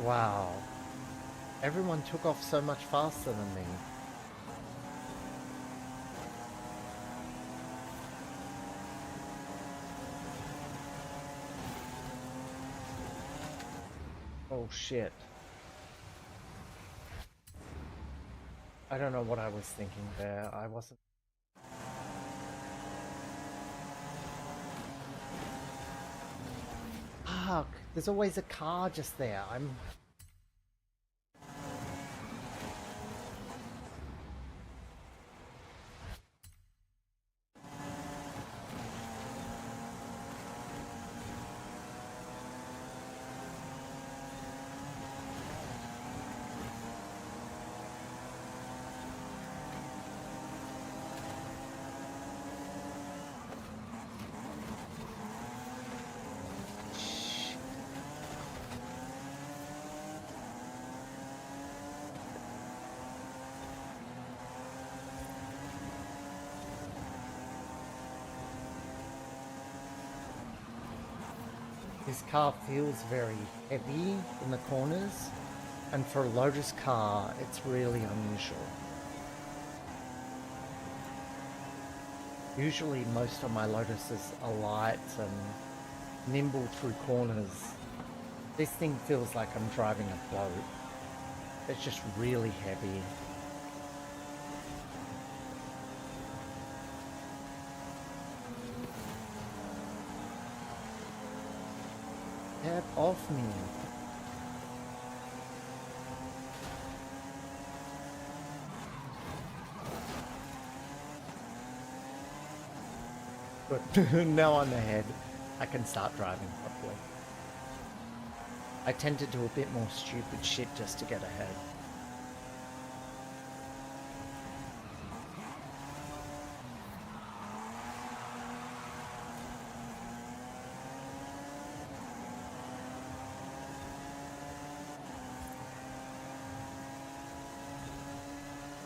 Wow. Everyone took off so much faster than me. Oh shit. I don't know what I was thinking there. I wasn't... Fuck! There's always a car just there. I'm... This car feels very heavy in the corners, and for a Lotus car, it's really unusual. Usually most of my Lotuses are light and nimble through corners. This thing feels like I'm driving a boat. It's just really heavy. Get off me. But now I'm ahead. I can start driving properly. I tend to do a bit more stupid shit just to get ahead.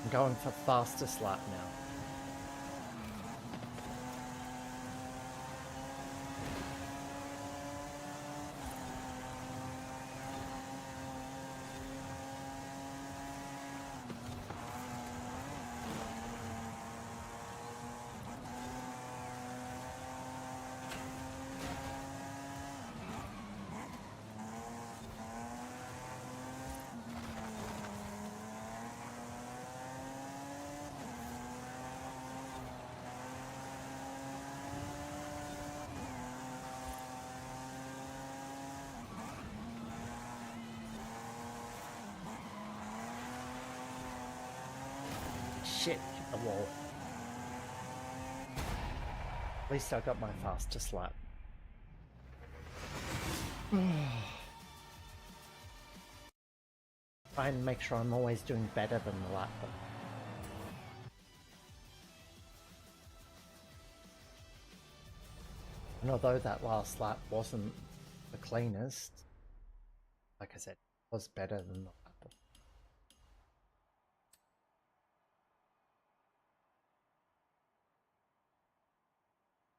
I'm going for fastest lap now. Shit, hit the wall. At least I got my fastest lap. Try and make sure I'm always doing better than the lap. And although that last lap wasn't the cleanest, like I said, it was better than the lap.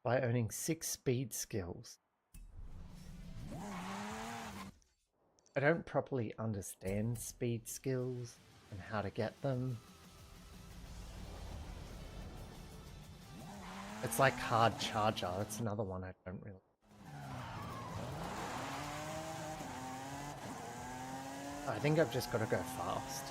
By owning 6 speed skills. I don't properly understand speed skills and how to get them. It's like hard charger, that's another one I don't really... I think I've just got to go fast.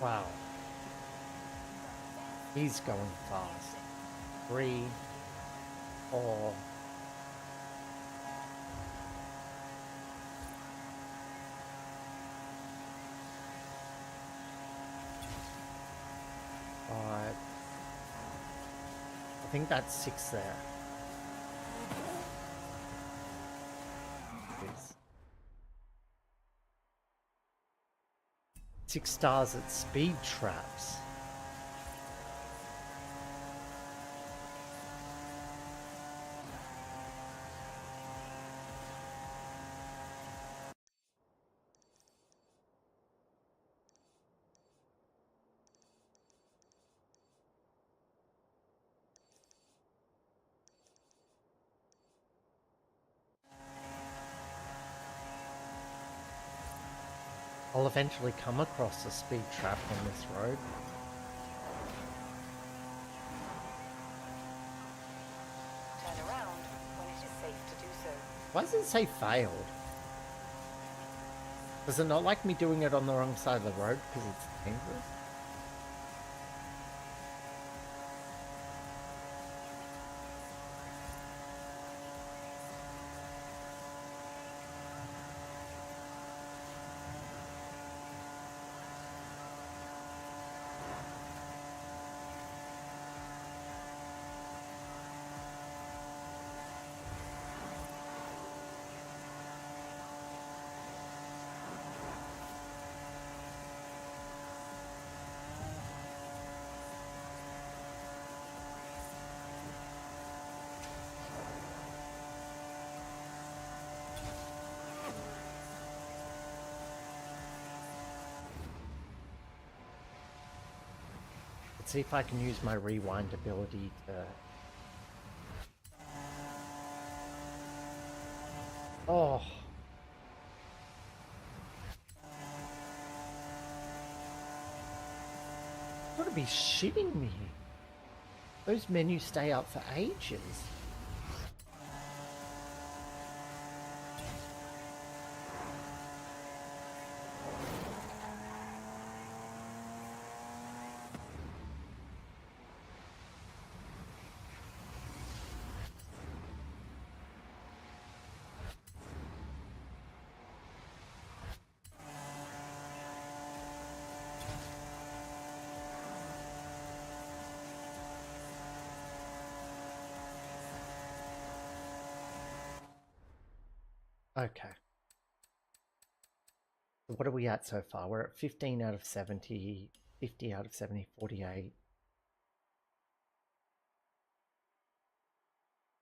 Wow. He's going fast. 3, 4. I think that's 6 there. Yes. 6 stars at speed traps. I'll eventually come across a speed trap on this road. Turn around when it is safe to do so. Why does it say failed? Does it not like me doing it on the wrong side of the road because it's dangerous? Let's see if I can use my rewind ability to... Oh! You've got to be shitting me. Those menus stay up for ages. Okay. What are we at so far? We're at 15 out of 70, 50 out of 70, 48.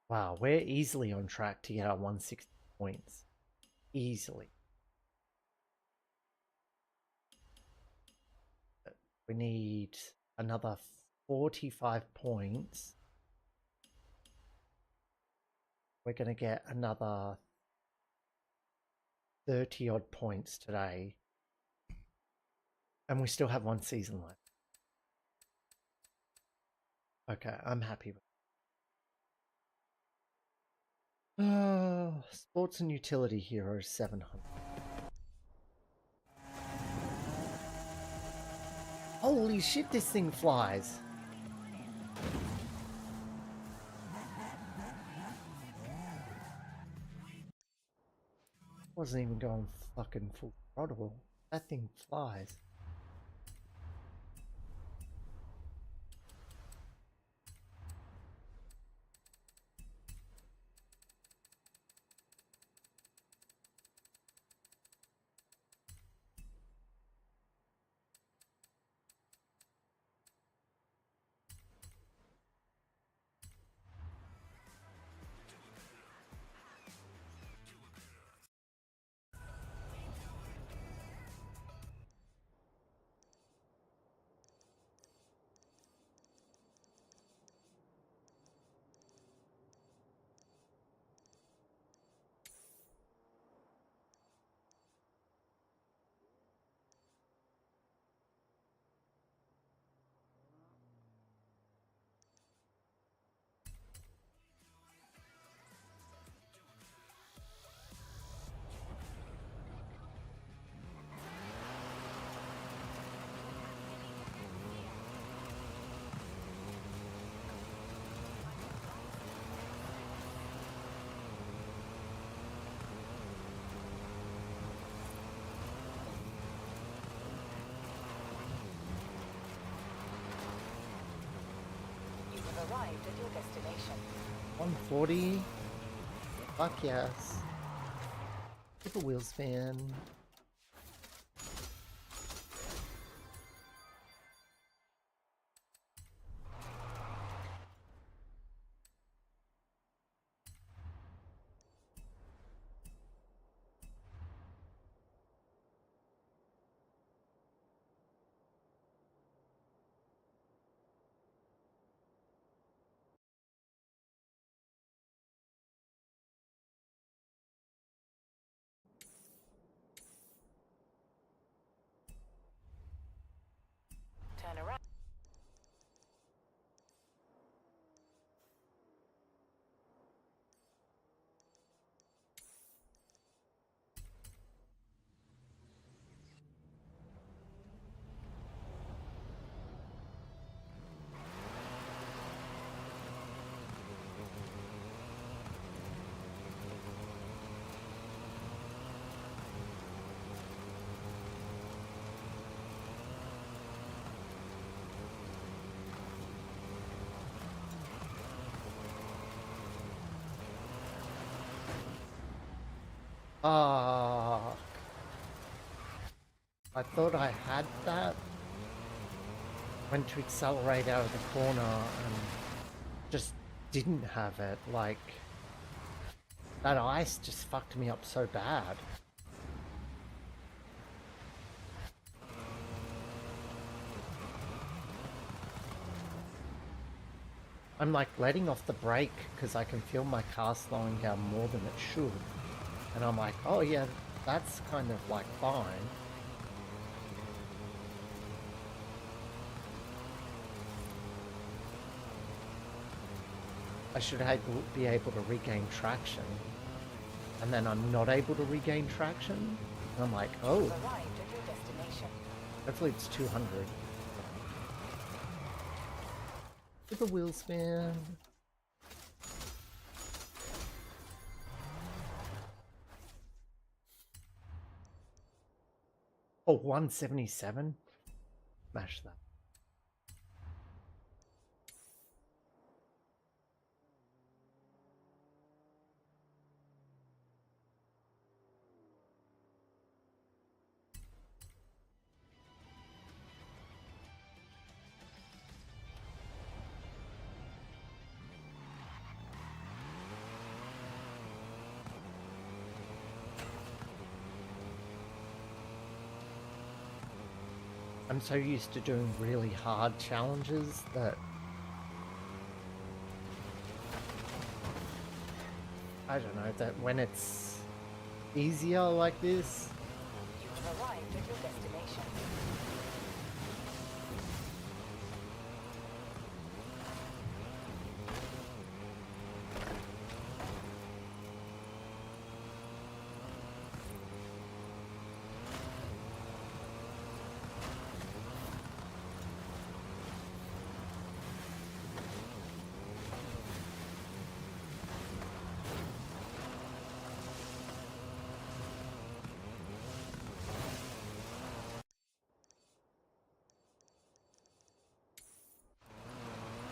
Wow, we're easily on track to get our 160 points. Easily. We need another 45 points. We're going to get another 30 odd points today. And we still have one season left. Okay, I'm happy with it. Oh, sports and utility heroes 700. Holy shit, this thing flies. Wasn't even going fucking full throttle. That thing flies. Arrived at your destination. 140. Fuck yes. Get the wheel spin. Ah, I thought I had that. Went to accelerate out of the corner and just didn't have it. Like, that ice just fucked me up so bad. I'm like letting off the brake because I can feel my car slowing down more than it should. And I'm like, oh yeah, that's kind of like fine. I should be able to regain traction. And then I'm not able to regain traction. And I'm like, oh. Arrived at your destination. Hopefully it's 200. With a wheel spin. Oh, 177? Smash that. I'm so used to doing really hard challenges that I don't know, that when it's easier like this, You have arrived at your destination.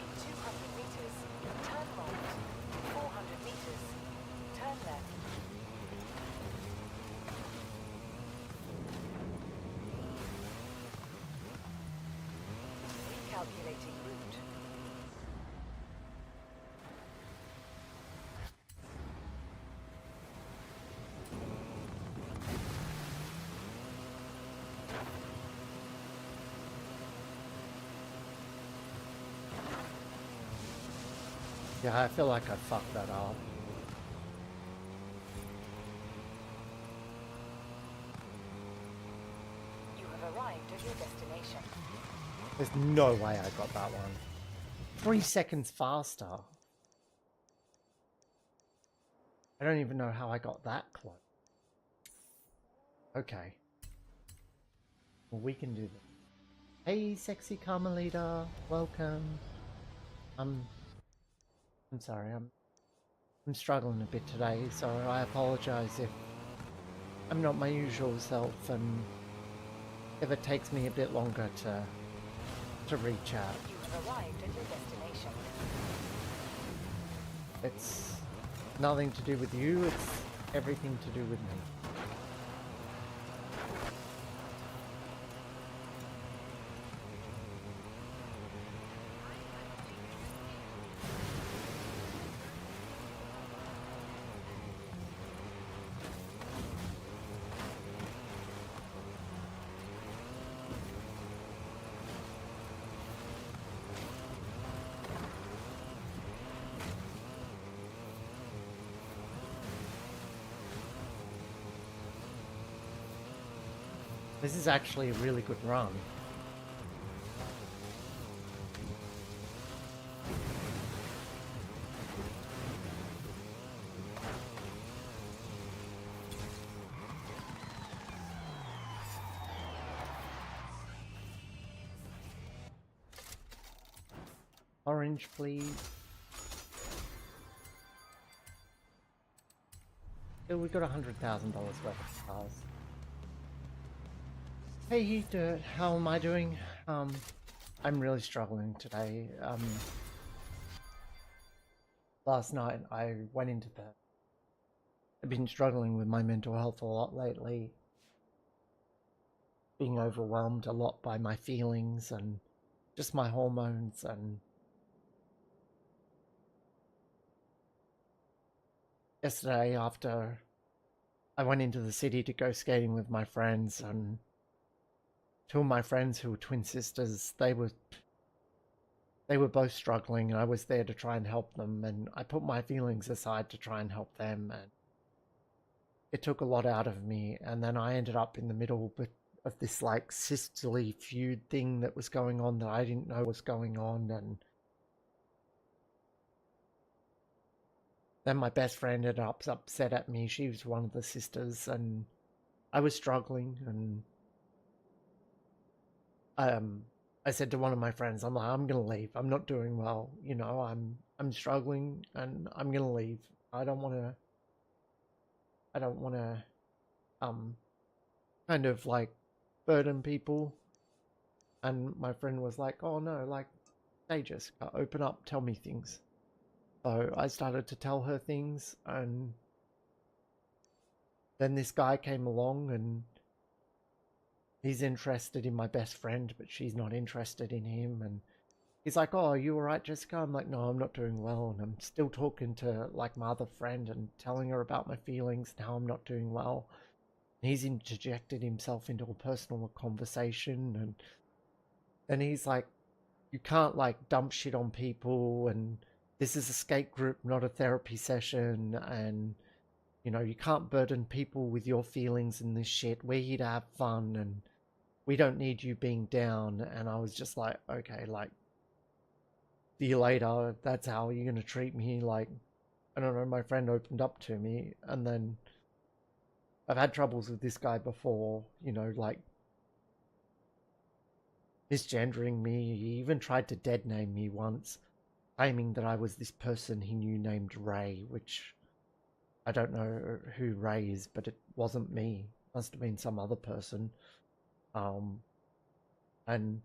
In 200 meters, turn right. 400 meters, turn left. Recalculating route. yeah, I feel like I fucked that up. You have arrived at your destination. There's no way I got that one. 3 seconds faster. I don't even know how I got that close. Okay. Well, we can do this. Hey, sexy Carmelita, welcome. I'm sorry, I'm struggling a bit today, so I apologize if I'm not my usual self and if it takes me a bit longer to reach out. You have arrived at your destination. It's nothing to do with you, it's everything to do with me. This is actually a really good run. Orange, please. Yeah, we got $100,000 worth of cars. Hey Dirt, how am I doing? I'm really struggling today. Last night I went into I've been struggling with my mental health a lot lately, being overwhelmed a lot by my feelings and just my hormones. And yesterday, after I went into the city to go skating with my friends, and two of my friends who were twin sisters, they were both struggling, and I was there to try and help them, and I put my feelings aside to try and help them, and it took a lot out of me. And then I ended up in the middle of this like sisterly feud thing that was going on that I didn't know was going on. And then my best friend ended up upset at me. She was one of the sisters, and I was struggling. And I said to one of my friends, I'm like, I'm gonna leave. I'm not doing well. You know, I'm struggling, and I'm gonna leave. I don't wanna kind of like burden people. And my friend was like, oh no, like, hey Jessica, open up, tell me things. So I started to tell her things, and then this guy came along, and he's interested in my best friend, but she's not interested in him. And he's like, oh, are you alright, Jessica? I'm like, no, I'm not doing well. And I'm still talking to like my other friend and telling her about my feelings and how I'm not doing well. And he's interjected himself into a personal conversation, and then he's like, you can't like dump shit on people, and this is a skate group, not a therapy session, and you know, you can't burden people with your feelings and this shit. We're here to have fun, and we don't need you being down. And I was just like, okay, like, see you later. That's how you're gonna treat me. Like, I don't know, my friend opened up to me, and then I've had troubles with this guy before, you know, like misgendering me. He even tried to dead name me once, claiming that I was this person he knew named Ray, which I don't know who Ray is, but it wasn't me. Must have been some other person. And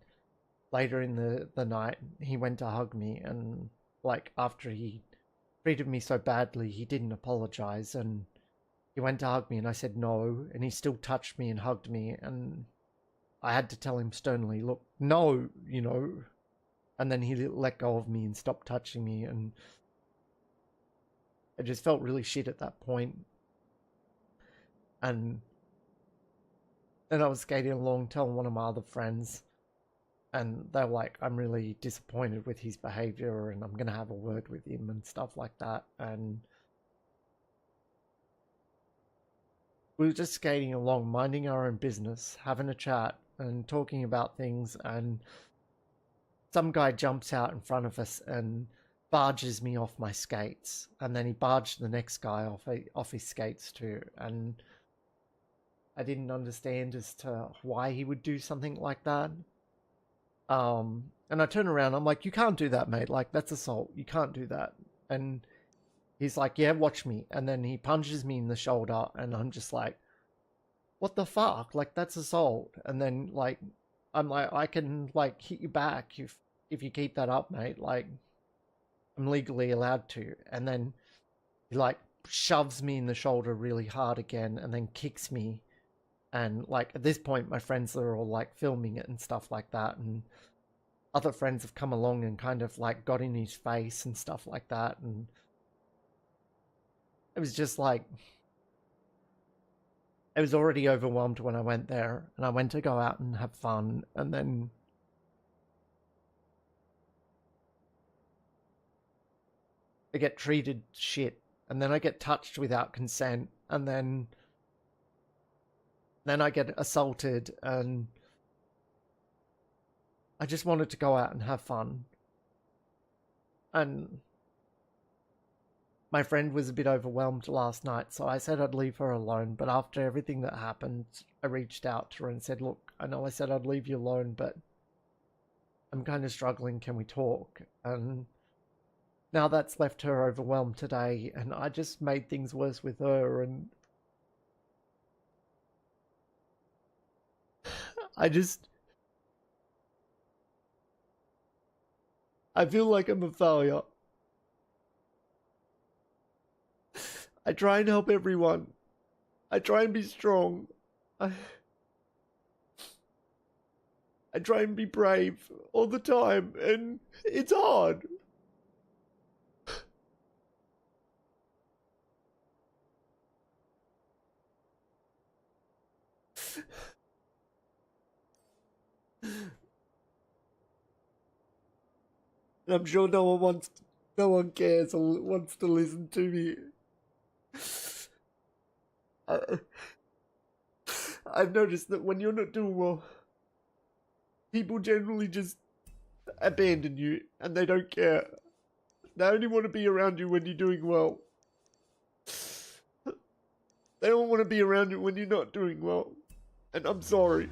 later in the night, he went to hug me, and like after he treated me so badly, he didn't apologize, and he went to hug me, and I said no, and he still touched me and hugged me, and I had to tell him sternly, look, no, you know. And then he let go of me and stopped touching me, and I just felt really shit at that point. And then I was skating along, telling one of my other friends, and they were like, I'm really disappointed with his behavior, and I'm gonna have a word with him and stuff like that. And we were just skating along, minding our own business, having a chat and talking about things, and some guy jumps out in front of us and barges me off my skates, and then he barged the next guy off his skates too. And I didn't understand as to why he would do something like that. And I turn around, I'm like, you can't do that, mate. Like, that's assault. You can't do that. And he's like, yeah, watch me. And then he punches me in the shoulder, and I'm just like, what the fuck? Like, that's assault. And then like, I'm like, I can like hit you back if you keep that up, mate. Like, I'm legally allowed to. And then he like shoves me in the shoulder really hard again, and then kicks me. And like at this point, my friends are all like filming it and stuff like that, and other friends have come along and kind of like got in his face and stuff like that. And it was just like, I was already overwhelmed when I went there, and I went to go out and have fun, and then I get treated shit, and then I get touched without consent, and then I get assaulted, and I just wanted to go out and have fun. And my friend was a bit overwhelmed last night, so I said I'd leave her alone. But after everything that happened, I reached out to her and said, look, I know I said I'd leave you alone, but I'm kind of struggling. Can we talk? And now that's left her overwhelmed today, and I just made things worse with her. And I feel like I'm a failure. I try and help everyone. I try and be strong. I try and be brave all the time, and it's hard. And I'm sure no one cares or wants to listen to me. I've noticed that when you're not doing well, people generally just abandon you and they don't care. They only want to be around you when you're doing well. They don't want to be around you when you're not doing well. And I'm sorry.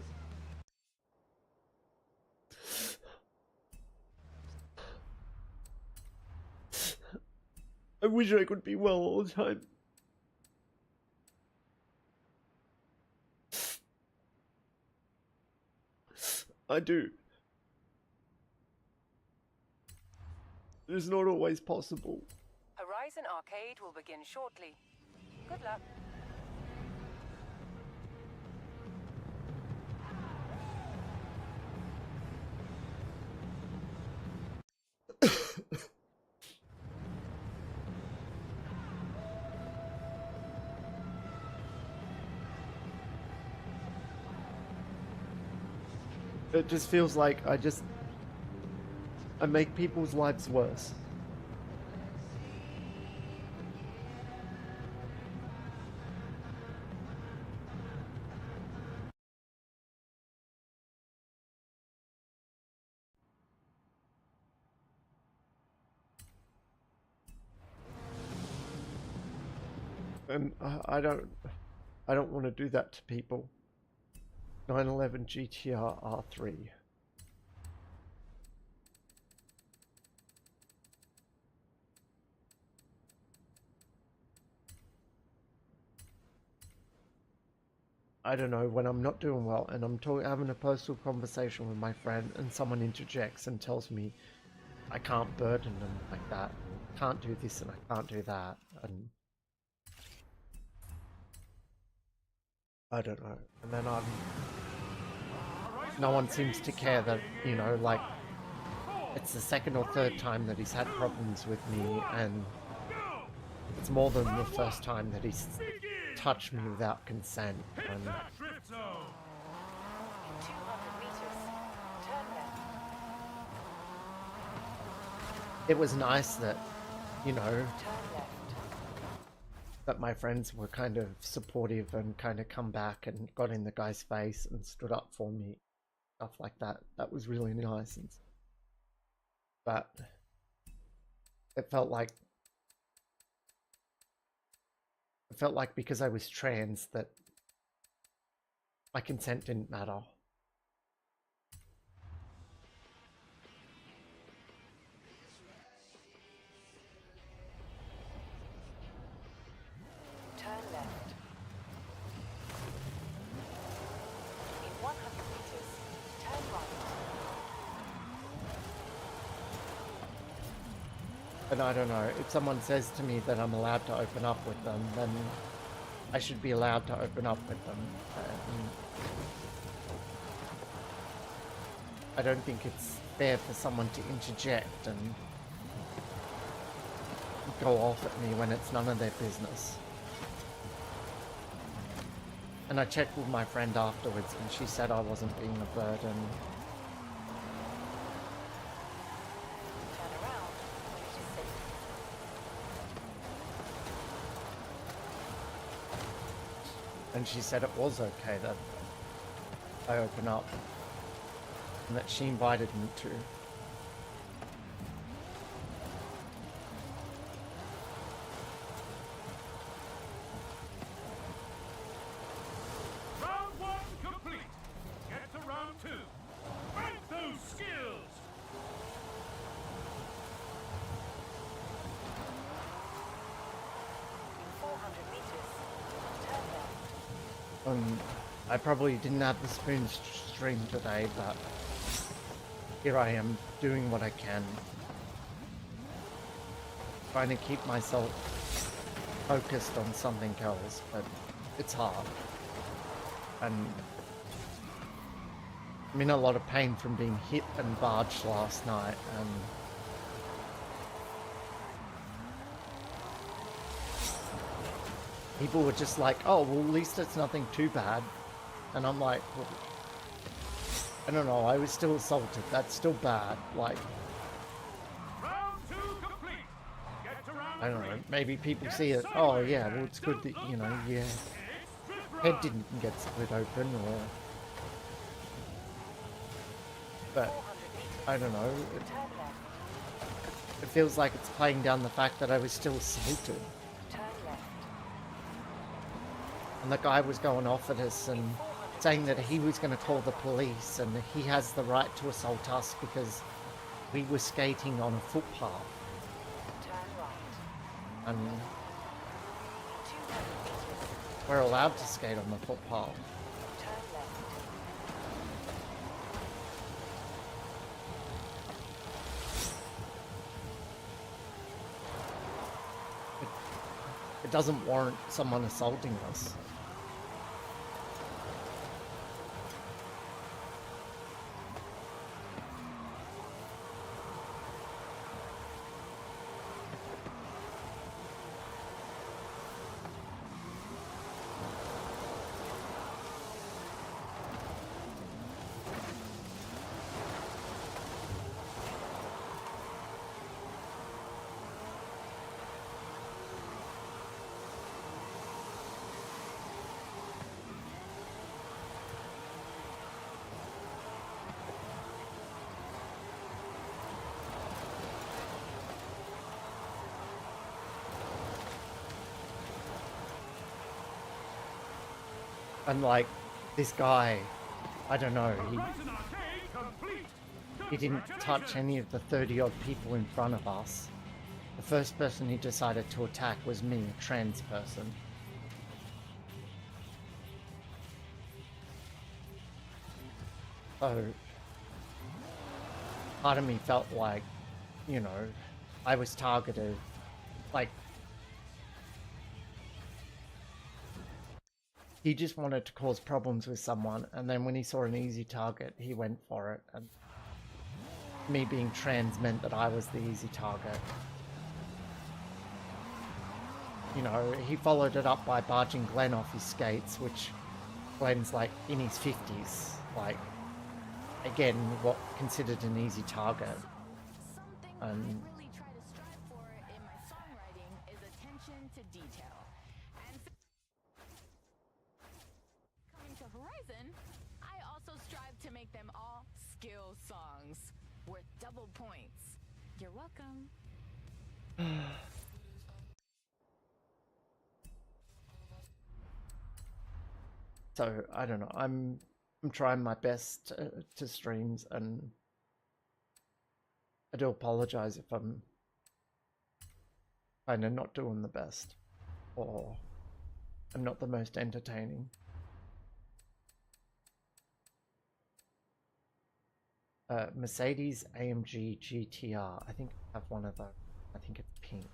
I wish I could be well all the time. I do. It is not always possible. Horizon Arcade will begin shortly. Good luck. It just feels like I make people's lives worse. And I don't want to do that to people. 911 GTR R3. I don't know, when I'm not doing well and I'm having a personal conversation with my friend and someone interjects and tells me I can't burden them like that, I can't do this and I can't do that, and I don't know. And then no one seems to care that, you know, like, it's the second or third time that he's had problems with me, and it's more than the first time that he's touched me without consent. And 200 meters. Turn left. it was nice that, you know, Turn left. that my friends were kind of supportive and kind of come back and got in the guy's face and stood up for me, stuff like that. That was really nice. But it felt like because I was trans that my consent didn't matter. Turn left. In 100 meters, turn right. And I don't know, if someone says to me that I'm allowed to open up with them, then I should be allowed to open up with them. I don't think it's fair for someone to interject and go off at me when it's none of their business. And I checked with my friend afterwards and she said I wasn't being a burden. Turn around when it is safe. And she said it was okay that I open up and that she invited me to. Round one complete. Get to round two. Bank those skills. In 400 meters, turn left. I probably didn't have the spoon stream today, but here I am doing what I can. Trying to keep myself focused on something else, but it's hard. And I'm in a lot of pain from being hit and barged last night, and people were just like, oh, well, at least it's nothing too bad. And I'm like, well, I don't know, I was still assaulted. That's still bad. Like, Round 2 complete. Get to round I don't know, 3. maybe people see it, oh yeah, well, it's good that, you know, yeah, head didn't get split open, or... But, 400 meters. I don't know, Turn left. it feels like it's playing down the fact that I was still assaulted. Turn left. And the guy was going off at us and saying that he was going to call the police and he has the right to assault us because we were skating on a footpath. Turn right. And 200 meters. we're allowed to skate on the footpath. Turn left. It doesn't warrant someone assaulting us. And like, this guy, I don't know, Horizon Arcade complete. he didn't touch any of the 30-odd people in front of us. The first person he decided to attack was me, a trans person. So, part of me felt like, you know, I was targeted. Like, he just wanted to cause problems with someone, and then when he saw an easy target, he went for it. And me being trans meant that I was the easy target. You know, he followed it up by barging Glenn off his skates, which Glenn's like in his 50s. Like, again, what considered an easy target. Something And I really try to strive for in my songwriting is attention to detail. And coming to Horizon, I also strive to make them all skill songs worth double points. You're welcome. So I don't know. I'm trying my best to streams, and I do apologize if I'm kind of not doing the best, or I'm not the most entertaining. Mercedes AMG GTR. I think I have one of those. I think it's pink.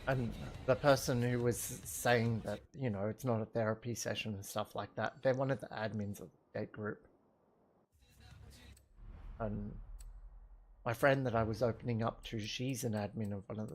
And the person who was saying that, you know, it's not a therapy session and stuff like that, they're one of the admins of the skate group. And my friend that I was opening up to, she's an admin of one of the